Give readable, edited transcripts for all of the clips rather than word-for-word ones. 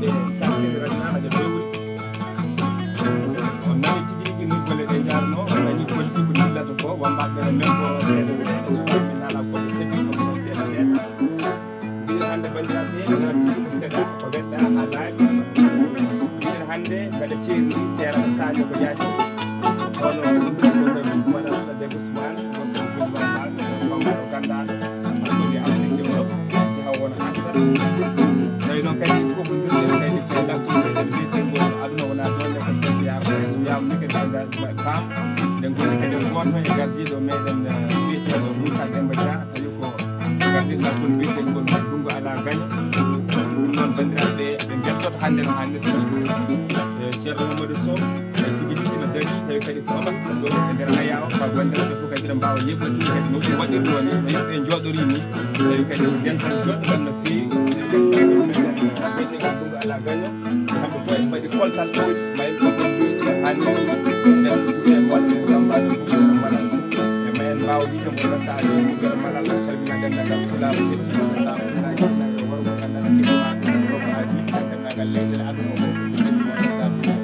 yimɓe sartede radio radio dowri on nani tigi ni golle ɗe jarno on nani golli ko dillata ko wambaɓe men ko seeɗa seeɗa sukaɓe nala golle tebi ko seeɗa seeɗa mbiɗen hannde bandiraɓe enen tigi ko seeɗa ko weɗɗa ha laaɓi mbiɗen hannde mbeɗa ceerni seerata sadio ko yacci ono waɗata de Ousmane wonko Ousmane Mamadou Kandane woni Afrique Europe jaha wona Anta tawi noon kadi koko jurɗen kadi koye lakkude ɗen mbiyetengol aduna wona ɗon ko CCR so yamni kadi paam nden gonni kadi goto e gardiɗo meɗen mbiyeteɗo Moussa Demba Dia tawi ko gardiɗo lakkude mbiyetengol Dungo Ala Gagne ɗum noon bandiraɓe ɓe jettoto hannde no hannirta ceerno Mamadou Sow tigi tigi no dari tawi kadi ko omat ɗo e nder hayaw fa bandiraɓe fof kadi ɓe mbawa yeɓɓude ɗum kadi no ɗum waɗirɗo ni no yimɓe jooɗori ni tawi kadi ko dental joɗɗoɗon no feewi ɓenni ko Dungo Ala Gagne kamɓe fof en mbaɗi koltal ɗowɗi ma en fof en joɗi hani nden tuuɓe waɗa gambade Boubacara Malal e ma en mbawa wiide mo Sadio Boubacara Malal calmina dendagal pulaɓe ƴettiɗo sa fullaji nayo worgo gandana keɗoma robo asii dendagal leyɗele aduna fof ƴetti mo Sadio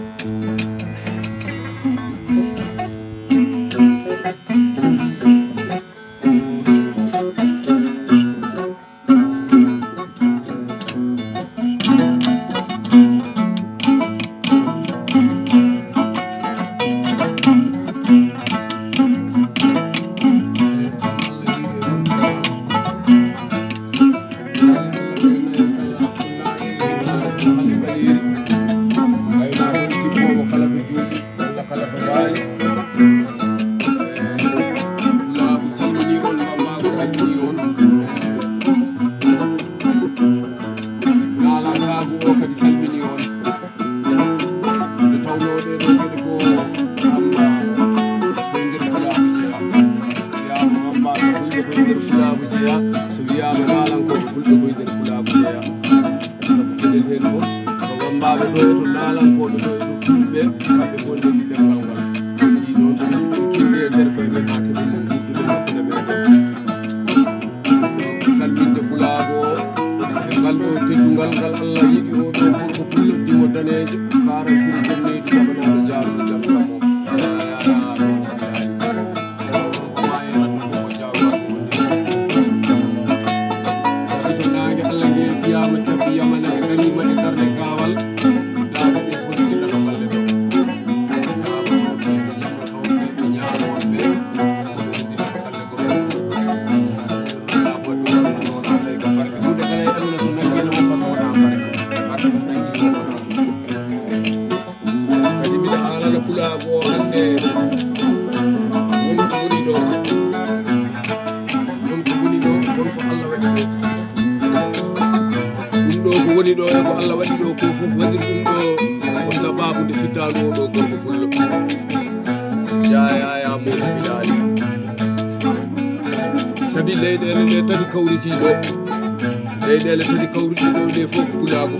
leyɗele tati kawriɗe ɗo ɗe fof pulako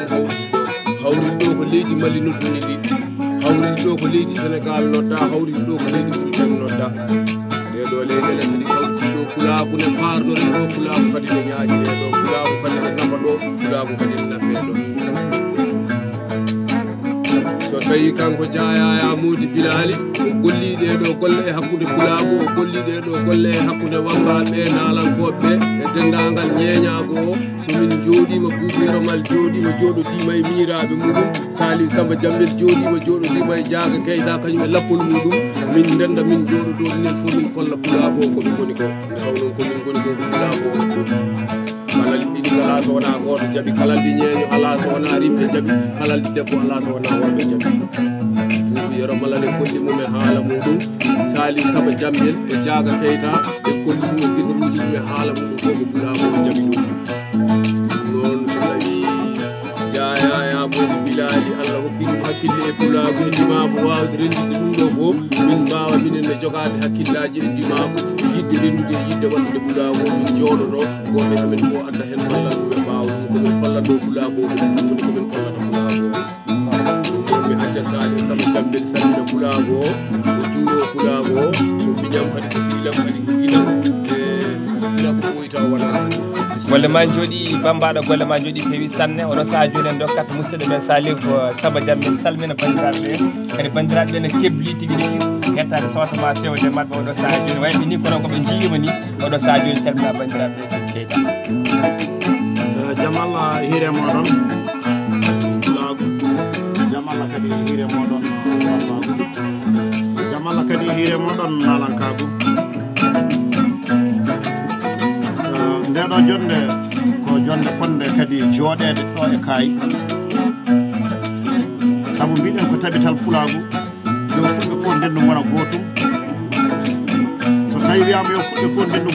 hawriɗo ko leydi Mali nodduni ɗi hawriɗo ko leydi Sénégal nodda hawriɗo ko leydi Mauritanie nodda ɗeɗo leyɗele tati kawritiɗo pulako ne fardore ɗo pulako kadi ne ñaaƴire ɗo pulako kadi ne nafa ɗo pulako kadi ne nafe ɗo so tawi kanko Yaya Mody Bilali o golli ɗeɗo golle e hakkude pulako o golli ɗeɗo golle e hakkude wambaɓe nalankoɓe e dendagal ñeñago o somin jooɗima Boubacara Mal jooɗima jooɗodima e miiraɓe muɗum Sali Samba Jammel jooɗima jooɗodima e Diaga Keita kañum e lappol muɗum min denda min jooɗoɗo minen fof min kolla pulako koɓe goni ko nde taw noon komin goni ko pulako kalal ɗiɗi ala so wona goto jaaɓi kalaldi ñeeño ala so wona rimɓe jaaɓi kalaldi debbo ala so wona worɓe jaaɓi Boubacara Mal e kolli mum e haala muɗum Sali Samba Jammel e Diaga Keita e kolli mum e guitaruji mum e haala muɗum fof ɓe pulako o jaaɓi ɗum noon so tawi Yaya Mody Bilali Allah hokki ɗum hakkille e pulako e dimako wawde rendinde ɗum ɗo fof min mbawa minen ne jogade hakkillaji e dimako e yidde rendude e yidde wallude pulako min jooɗoɗo goto e amen fof adda hen ballal mum e mbawa ɗum komin kollatɗo pulako ɗum woni komin kollata pulako ɗum mi acca Sali Samba Jammel salmina pulako o juuro pulako ko miñam kadi ko siilam kadi ko guilam e gila ko ɓoyta wona golle ma jooɗi bambaɗo golle ma jooɗi peewi sanne oɗo saaha joni en dokkata musidɗo men Salif Samba Diam min salmina bandiraɓe ɓe kadi bandiraɓe ɓe ne kebli tigui rigui hettade sawtoma fewde mabɓe oɗo saaha joni wayɓe ni kono koɓe jiima ni oɗo saaha joni calmina bandiraɓe ɓe Sidi Keita. Jaam Allah hiire moɗon Pulagu, jaam Allah kadi hiire moɗon Bambagu, jaam Allah kadi hiire moɗon Nalankagu. Ndeɗo jonde ko jonde fonde kadi jooɗede ɗo e Kayi, saabu mbiɗen ko tabital Pulagu yo fulɓe fof ndendu wona gotum. So tawi wiyama yo fulɓe fof ndendu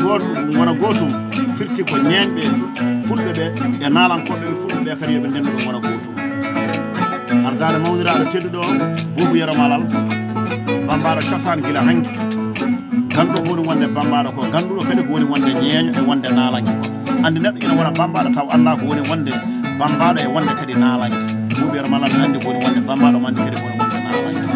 wona gotum firti ko ñeñɓe fulɓe ɓe e nalankoɓe fulɓe ɓe kadi yoɓe ndendu ɗum wona gotum. Ardade mawniraɗo tedduɗo o Boubou Yero Malal, bambaɗo cosaan gila hanki, ganduɗo ko woni wonde bambaɗo ko, ganduɗo kadi ko woni wonde ñeeño e wonde nalanki ko. Andi neɗɗo ina wona bambaɗo taw anda ko woni wonde bambaɗo e wonde kadi nalanki. Boubou Yero Malal andi ko woni wonde bambaɗo mo andi kadi ko woni wonde nalanki.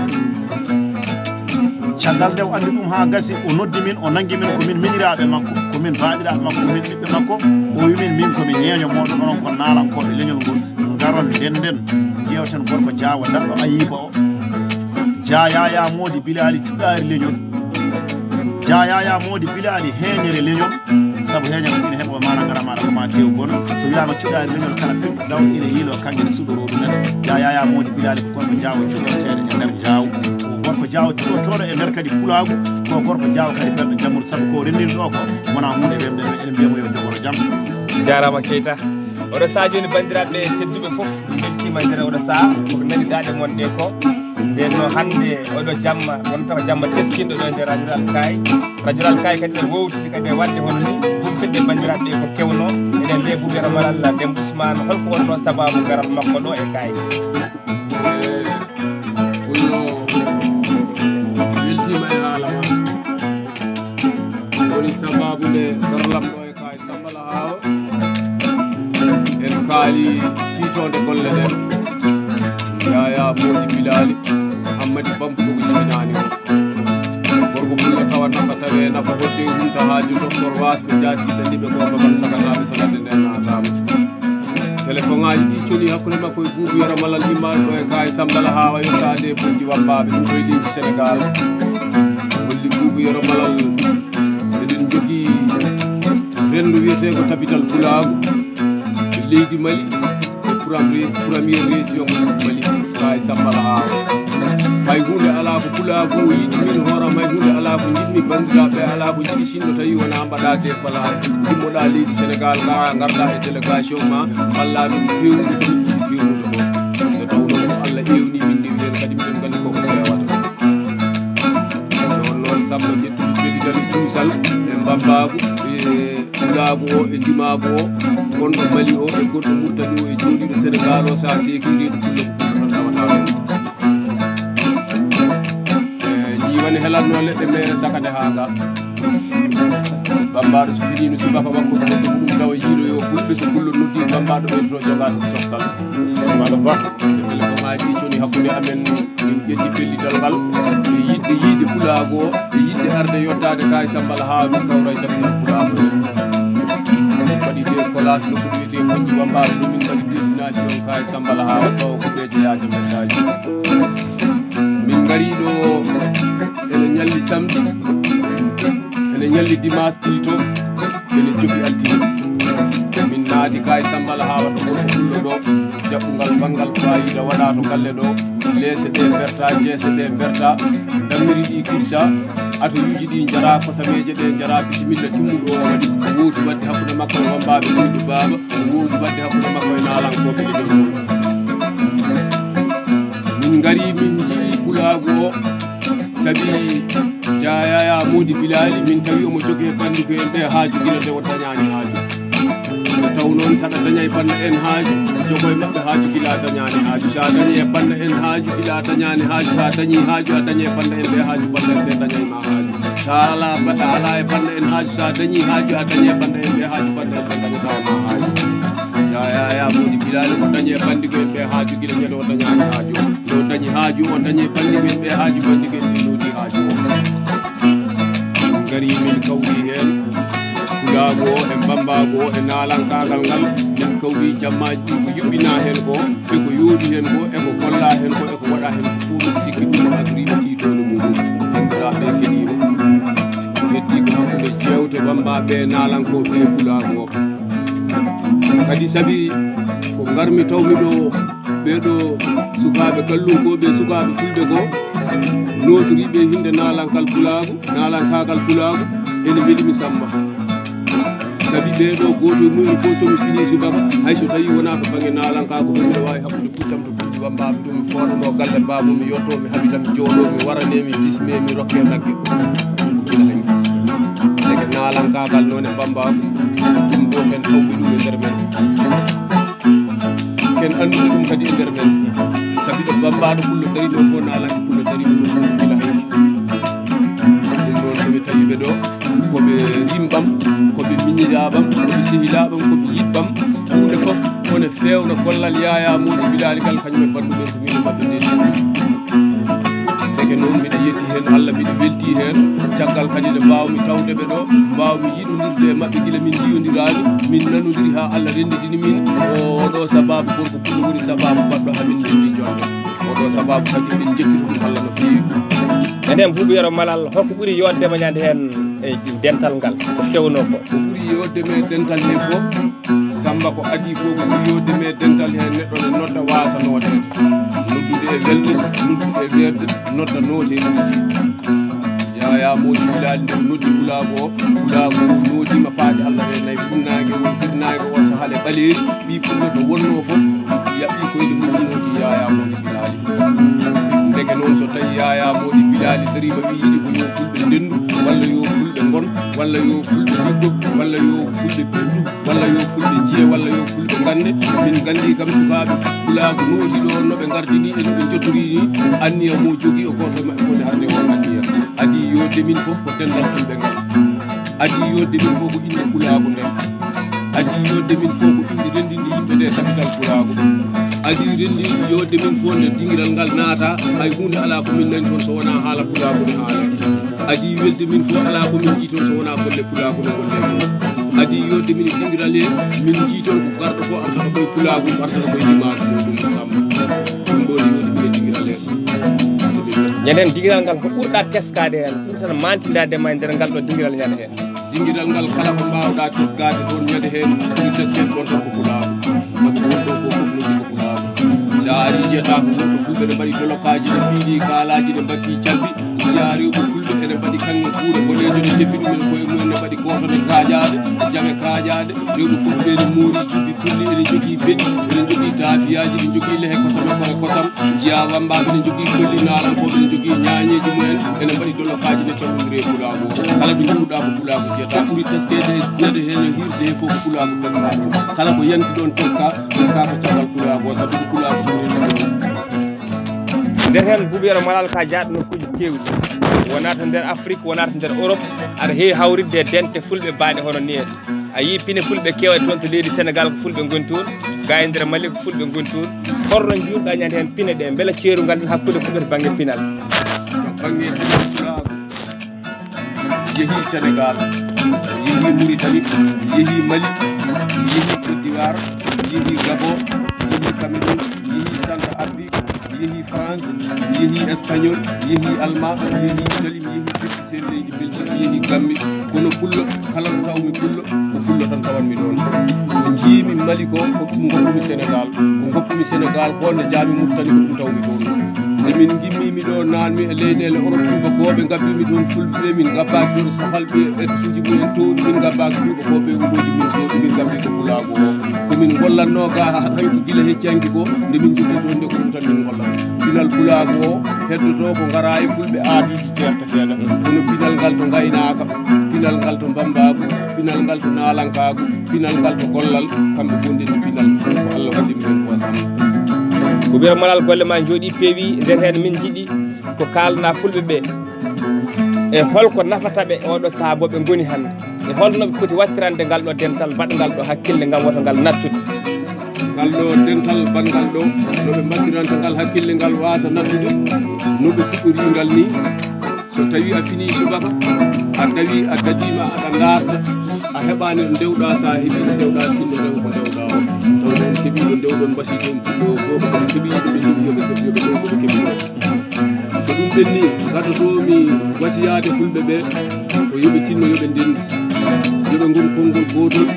Caggal nde o andi ɗum ha gasi o noddi min o nangi min komin miñiraɓe makko, komin baɗiraɓe makko, komin ɓiɓɓe makko, o wimin min komi ñeeño moɗon onon ko nalankoɓe leñol ngol, garon ndenden jewten gorko Diawa daɗɗo Ayiba o, Dia Yaya Mody Bilali cuɗari leñol, Dia Yaya Mody Bilali heñere leñol, saabu heñere sine heɓo mana gara maɗa koma tew bono, so wiyama cuɗari leñol kala pinɗo dawɗo ine yiilo kanjene suɗoro ɗumen. Dia Yaya Mody Bilali ko gorko Diawa cuɗorteɗe e nder Diaw, gorko Diawa cuɗotoɗo e nder kadi Pulagu, ko gorko Diawa kadi ɓerɗo jammuɗo, saabu ko rendin ɗo ko wona hunde wemde eɗen mbiyamo yo jogoro jaam. Jarama Keita. Oɗo saaha joni bandiraɓe tedduɓe foof beltima nder oɗo saaha koko nani daaɗe mon ɗe ko nden no hande oɗo jamma won tawa jamma teskinɗo ɗo e nder radio Kayi kadi ne wowtidi kadi e wadde hono ni humpidde bandiraɓe ko kewno eɗen mbiye Boubou Yero Malal Demba Ousmane holko wonno sababu garal makko ɗo e Kayi. Pullo weltima e haala ma woni sababu nde garalam ɗo e Kayi Sambala Hawa en kaali titode golle ɗen Yaya Mody Bilali Hammadi Bambuɗo ko jibinani o gorko pullo tawa nafa tawe nafa hodde hunta haaju docteur wasɓe jatiɗiɓe ndiɓe ko babal sagataɓe sagade nden natama téléphone ngaji ɗi coli hakkude makko e Boubou Yero Malal immaɗo ɗo e Kayi Sambala Hawa yottade e bonji wambaɓe ɗum koye leydi Sénégal holli Boubou Yero Malal eɗen jogui rendu wiyete ko tabital Pulagu leydi Mali e première région Mali Kayi Sambala Hawa. Hay hunde ala ko Pulagu o yiɗi min hooram, hay hunde ala ko jiɗmi bandiraɓe, ala ko jiɗi sinno tawi wona mbaɗa déplacé gimmoɗa leydi Sénégal garda e délégation ma balla ɗum fewnude komin jiɗi fewnude ko nde tawno ko Allah ƴewni min ndewi hen kadi minen gandi koko fewata ɗon noon Samba ƴettuɓe bellital e cuusal e Bambagu e Pulagu o e Limagu o gonɗo Mali o e gonɗo Mauritanie o e jooɗiɗo Sénégal o sa seeki reedu pullo ko pullo tan tawata ɗon jiiwani helanno leɗɗe mere sakade ha nga Bambaɗo so finino subaka makko ko ɗum tawa yiiloyo fulɓe so pullo noddi Bambaɗo ɓeydoto jogade ko coftal Bambaɗo Ba e téléphone ngaji ɗi coni hakkude amen min ƴetti pellital ngal e yidde yiide Pulagu o e yidde arde yottade Kayi Sambala Hawa min kawra e tabital Pulagu en waɗi décollage nokkuɗo wiyete Bonji Wambaɓe ɗo min mbaɗi destination Kayi Sambala Hawa tawa ko ɓeje yaja messaji min gari ɗo ene ñalli samedi ene ñalli dimanche plutôt ene jofi altine min naati Kayi Sambala Hawa to gorko pullo ɗo jaɓɓugal banggal fayida waɗa to galle ɗo leese ɗe berta jeese ɗe berta dammiri ɗi kirsa atoyuji ɗi jara kosameje ɗe jara bisimilla timmuɗo o waɗi o wowdi wadde hakkude makko e wambaɓe Suydu Baba o wowdi wadde hakkude makko e nalankoɓe leñol ngol min gari min jii Pulagu o saabi Dia Yaya Mody Bilali min tawi omo jogui bandi ko en ɓe haaju gila nde o dañani haaju nde taw noon saɗa daña e banda en haaju jogo e mabɓe haaju gila dañani haaju sa dañi e banda en haaju gila dañani haaju sa dañi haaju a dañi e banda en ɓe haaju banda en ɓe dañayma haaju sa ala e banda en haaju sa dañi haaju a dañi e banda en ɓe haaju banda en ɓe dañatama haaju Dia Yaya Mody Bilali ko dañi e bandi ko en ɓe haaju gila ñande o dañani haaju o dañi haaju o dañi e bandi ko en ɓe haaju bandi ko en ɓe nodi haaju o gari min kawri hen Pulagu pulaago o e bambago o e nalankagal ngal min kawri jammaji ɗi ko yuɓɓina hen ko e ko yoodi hen ko e ko golla hen ko e ko waɗa hen ko fof miɗo sikki ɗum agrima titode muɗum bandiraɓe keɗima heddi ko hakkude jewte bambaɓe nalankoɓe e pulaago o kadi saabi ko garmi tawmiɗo ɓeɗo sukaɓe gallunkoɓe sukaɓe fulɓe ko notoriɓe hinde nalankal pulaago nalankagal pulaago ene welimi samba sabi ɓeɗo goto e mumen fof somi fini subaka hayso tawi wona to banggue nalankago to miɗo wawi hakkude puctam to pucci wambaɓe ɗum mi fotano galle babo mi yetto mi haɓita mi jooɗo mi warane mi bisme mi rokke nagge ko gila hanki deke nalankagal noon e bambago ɗum ɗo ken tawɓe ɗum e nder men ken andude ɗum kadi e nder men sabi ɗo bambaɗo pullo dari ɗo fof nalanke pullo dari ɗo ɗum gila hanki ɗum noon somi tawiɓe ɗo koɓe rimɓam koɓe miñiraɓam koɓe sehilaɓam koɓe yiɗɓam hunde foof wone fewno gollal Yaya Mody Bilali gal kañum e bandumen ko min mabɓe ndeni deke noon mbiɗa yetti hen Allah mbiɗa welti hen caggal kadi nde mbawmi tawdeɓe ɗo mbawmi yiɗodirde e mabɓe guila min jiyodirani min nanodiri ha Allah rendidini min oɗo sababu gorko pullo woni sababu baɗɗo hamin dendi jonde oɗo sababu kadi eɓen jettiri ɗum Allah no fewi enen Boubou Yero Malal holko ɓuuri yoddema ñande hen e dental ngal ko kewno ko ɓuuri yoddeme dental he fof Samba ko adi fof ko ɓuuri yoddeme dental he neɗɗo ne nodda wasa notede noddude e welde noddude e werde nodda noote noddi Yaya Mody Bilali nde noddi pulaago o notima paade Allah re nayi funnague o hirnague o sahale ɓaleri ɓi pullo to wonno fof yaɓɓi koyde mum noti Yaya Mody Bilali deke noon so tawi Yaya Mody Bilali darima wi yiɗi ko yo fulɓe ndendu walla yo fulɓe gon walla yo fulɓe liggo walla yo fulɓe pirdu walla yo fulɓe jiye walla yo fulɓe gande min gandi kam sukaɓe pulaago noti ɗo noɓe gardini e noɓe jottori ni anniya mo jogui o goto mabɓe fode arde on anniya adi yodde min foof ko dendal fulɓe ngal adi yodde min fof ko inde pulaago nde adi yodde min fof ko inde rendinde yimɓe nde tapital pulaago adi rendi yodde min fof nde dingiral ngal naata hay hunde ala ko min nani toon so wona haala pulaago ne haala adi welde min fof ala ko min jii toon so wona golle pulaago ne golle toon adi yodde min e dingiral he min jii toon ko garɗo fof ardata koye pulaago ardata koye limago muɗum Samba ɗum ɗon yodi min e dingiral he ñanden dingiral ngal ko ɓurɗa teskade hen ɓurtan mantidade ma e nder ngal ɗo dingiral ñande hen dingiral ngal kala ko mbawɗa teskade toon ñande hen ɓuri tesken ɗon tan ko pulaago sabu ko wonɗon ko foof noddi ko pulaago sa ari jeyata ko woɗɗo fulɓe ne mbaɗi dolokaji ne piiɗi kaalaji ne mbakki calɓi yaariɓe fulɓe ene mbaɗi kanŋe guure bonejo ne teppi ɗumen koye mumen ne mbaɗi kotone kaƴade e jawe kaƴade rewɓe fulɓe ne moori juɓɓi pulli ene jogui beɗi ene jogui taafiyaji ene jogui lehe kosam e kore kosam jiya wambaɓe ne jogui kolli nalankoɓe ne jogui ñañeji mumen ene mbaɗi dolokaji ne cawɗodiri e pulaago kala to jowɗa ko pulaago jeyata ɓuuri teskede e ñande hen e hirde he fof ko pulaago teska ɗon kala ko yanti ɗon teska ko caggal pulaago sabu ko pulaago ɗum nder hen Boubou Yero Malal ka jaaɗo nokkuji kewɗi wonata nder Afrique wonata nder Europe aɗa heewi hawridde dente fulɓe baaɗe hono ni a yi pine fulɓe kewɗe toon to leydi Sénégal ko fulɓe goni toon ga e nder Mali ko fulɓe goni toon horno jiruɗa ñande hen pine ɗe beele ceerugal ɗen hakkude fulɓe to banggue pinal banggue pulaago yeehi Sénégal yeehi Mauritanie yeehi Mali yeehi Côte d'Ivoire yeehi Gabon yeehi Cameroun yeehi Centre Afrique yeehi France yeehi Espagnol yeehi Allemand yeehi Italie yeehi firti seedeji Belgique yeehi Gambie kono pullo kala to tawmi pullo ko pullo tan tawanmi ɗon ko jiimi Mali ko ɗum goppumi Sénégal ko goppumi Sénégal ko nde jaami Mauritanie ko ɗum tawmi toon nde min gimmimi ɗo nanmi e leyɗele Europe tubakoɓe gabbimi toon fulɓe ɓe min gabbaki toon safalɓe suji mumen towɗi min gabbaki tubakoɓe wutoji min towɗi min gabbi ko pulaago o komin gollanno ga hanki guila hecci hanki ko nde min jotti toon nde ko ɗum tan min gollan pinal pulaago o heddoto ko gara e fulɓe aadiji ceerta seeɗa kono pinal ngal to gaynaka pinal ngal to bambagu pinal ngal to nalankagu pinal ngal to gollal kamɓe fof ndendi pinal ko Allah wallimi hen ko Samba Boubou Yero Malal golle ma jooɗi peewi nder hen min jiiɗi ko kalna fulɓe ɓe e holko nafataɓe oɗo saaha ɓe goni hannde e holno ɓe poti wattirande ngal ɗo dental baɗngal ɗo hakkille ngam woto ngal nattude ngal ɗo dental bangal ɗo noɓe mbattiranta ngal hakkille ngal wasa nattude noɓe puɗɗori ngal ni so tawi a fini subaka a dawi a dadima aɗa darta a heɓani ɗo dewɗa sa heeɓi ɗo dewɗa tinno rew ko dewɗa o taw noon keeɓi ɗo dewɗon mbasi toon pullo o fof koɓe keeɓi ɗo ɓe jogi yoɓe ɗo koɓe keeɓi ɗo so ɗum ɓenni gaddotomi wasiyade fulɓe ɓe ko yoɓe tinno yoɓe ndendi yoɓe gon konngol gotol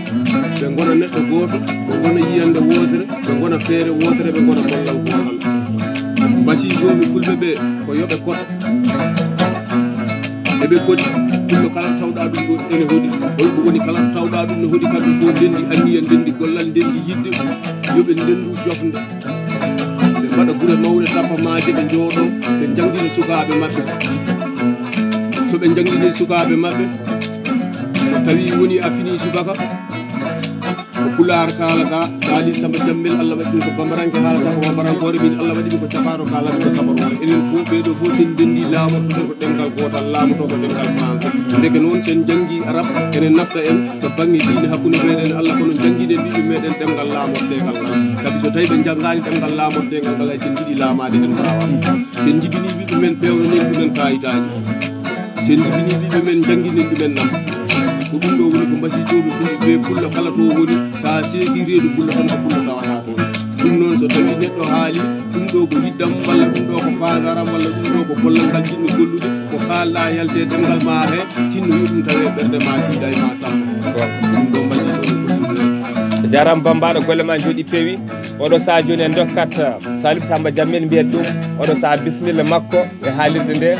ɓe gona neɗɗo goto ɓe gona yiyande wotere ɓe gona feere wotere ɓe gona gollal gotal mbasitomi fulɓe ɓe ko yoɓe koɗ eɓe koɗi pullo kala tawɗa ɗum ɗo ene hoɗi holko woni kala tawɗa ɗum ne hoɗi kamɓe fof ndendi anniya ndendi gollal ndendi yidde yoɓe ndendu jofde ɓe mbaɗa gure mawɗe tappa maaje ɓe jooɗo ɓe jangguina sukaɓe mabɓe soɓe jangguini sukaɓe mabɓe so tawi woni a fini subaka ko pular kalata sali Samba Jammel Allah waɗi ɗum ko bambaranke haalata ko bambarankore min Allah waɗi ɗum ko capato kalanɓe sabarore enen fof ɓeɗo fof sen dendi lamotoɗen ko ɗemgal gotal laamoto ko ɗemgal français ndeke noon sen janggi arab enen nafta en to banggue diine hakkude meɗen Allah kono jangguide ɓiɓe meɗen ɗemgal lamortegal ngal saabi so tawi ɓe janggani ɗemgal lamortegal ngal hay sen jiiɗi laamade en mbawa sen jibini ɓiɓe men pewnonen ɗumen kayitaji sen jibini ɓiɓe men jangguinen ɗumen nam ko ɗum ɗo woni ko mbasitomi fulɓe ɓe pulla kala to woni sa seeki reedu pulla tan ko pulla tawata toon ɗum noon so tawi neɗɗo haali ɗum ɗo ko yiddam walla ɗum ɗo ko fagaram walla ɗum ɗo ko gollal ngal jiɗmi gollude ko kalɗa yalte ɗemgal ma he tinno yo ɗum tawe ɓerde ma tiiɗa e ma Samba ɗum ɗo mbasitomi fulɓe ɓe jaram bambaɗo golle ma jooɗi peewi oɗo saha joni en dokkat Salif Samba Jammel mbiyat ɗum oɗo saha bisimilla makko e haalirde nde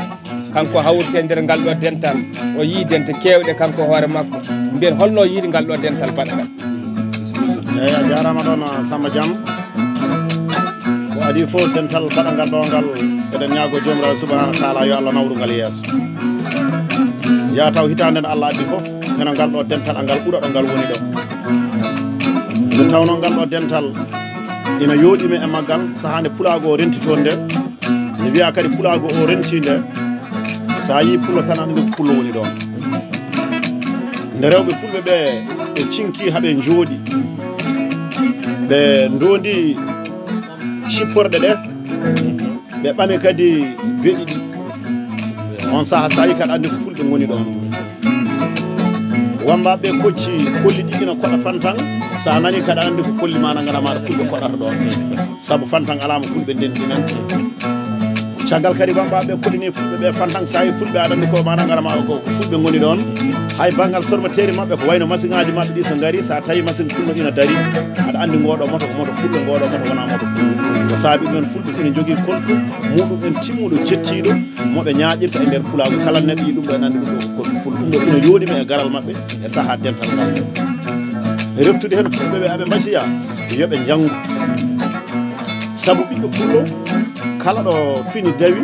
kanko hawrte nder ngal ɗo dental o yii dente kewɗe kanko hoore makko mbiyen holno yiiɗi ngal ɗo dental baɗagal eyi a jarama ɗon Samba Diam ko adi fof dental baɗagal ɗo ngal eɗen ñaago jomiraɗo subahana taala yo Allah nawru ngal yeeso ya taw hitande nde Allah addi fof heno ngal ɗo dental angal ɓuura ɗo ngal woni ɗo nde tawno ngal ɗo dental ina yooɗime e maggal sahande pulago o renti toon nde ne wiya kadi pulago o renti nde sa yi pullo tan andi ko pullo woni ɗon nde rewɓe fulɓe ɓe ɓe cinki haɓe jooɗi ɓe ndondi cipporɗe ɗe ɓe ɓami kadi beɗi ɗi on saaha sa yi kadi andi ko fulɓe goni ɗon wambaɓe kocci kolli ɗi ina koɗa fantan sa nani kadi andi ko kolli ma nagana maɗa fulɓe koɗata ɗon saabu fantan alama fulɓe ndendinen caggal kadi wambaɓe kollini fulɓe ɓe fantan sa yi fulɓe aɗa andi ko ma nagana ma ko fulɓe goni ɗon hay banggal sormateri mabɓe ko wayno machine ngaji mabɓe ɗi so gaari sa tawi machine pullo ɗina daari aɗa andi ngoɗo moto ko moto pullo ngoɗo moto wona moto pullo ko saabi ɗumen fulɓe ina jogui koltu muɗum en timmuɗo jettiɗo moɓe ñaƴirta e nder pulago kala neɗɗo yi ɗum ɗo ene andi ɗum ɗo ko koltu pullo ɗum ɗo ina yooɗime e garal mabɓe e saaha dental ngal reftude hen fulɓe ɓe aɓe mbasiya yoɓe janggu saabu ɓiɗɗo pullo kala ɗo fini dawi